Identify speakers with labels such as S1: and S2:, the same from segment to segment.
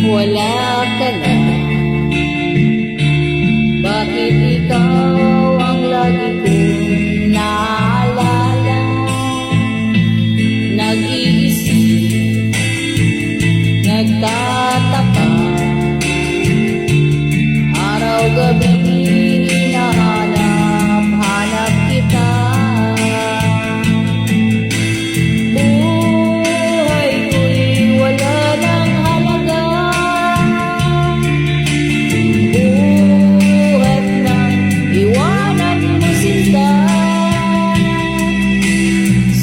S1: wala ka na. Bakit ikaw ang lagi kong naalala? Nag-iisip, nagtataka, araw-gabi hinahanap-hanap kita. Buhay ko'y wala ng halaga, buhat nang iwanan mo sinta.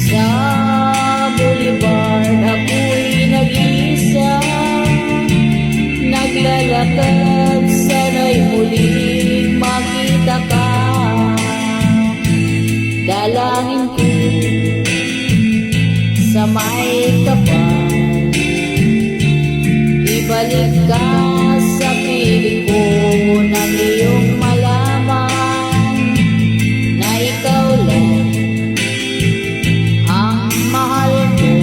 S1: Sa boulevard ako'y nag-iisa, naglalakad, sana'y muling makita ka. Dalangin ko sa may kapal, ibalik ka sa piling ko, nang iyong malaman na ikaw lang ang mahal ko,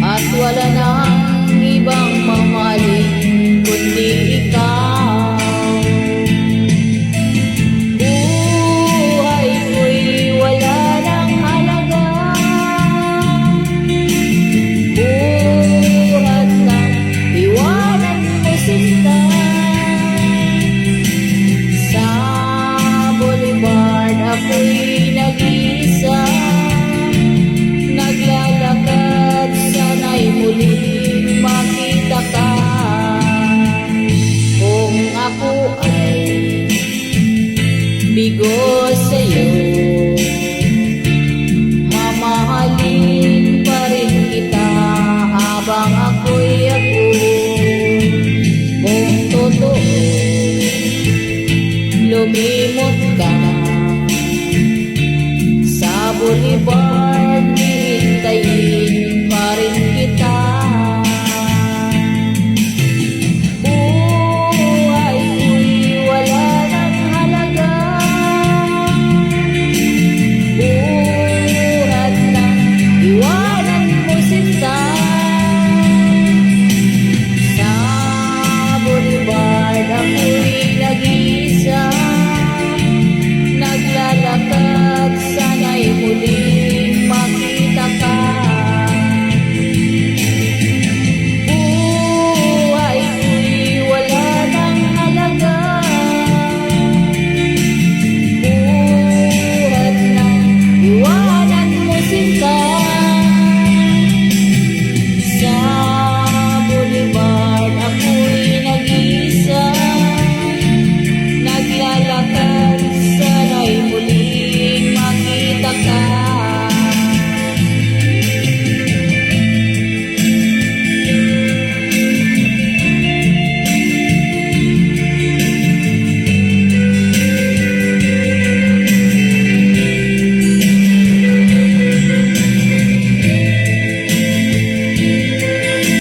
S1: at wala nang ibang mamahalin kundi ikaw. Buhay ko'y wala ng halaga, buhat ng iwanan mo sinta. Sa boulevard ako'y nag-iisa, naglalakad, sana'y muling makita ka. Kung ako ay bigo sa'yo, mamahalin pa rin kita habang ako'y ako. Kung totoo, lumilipad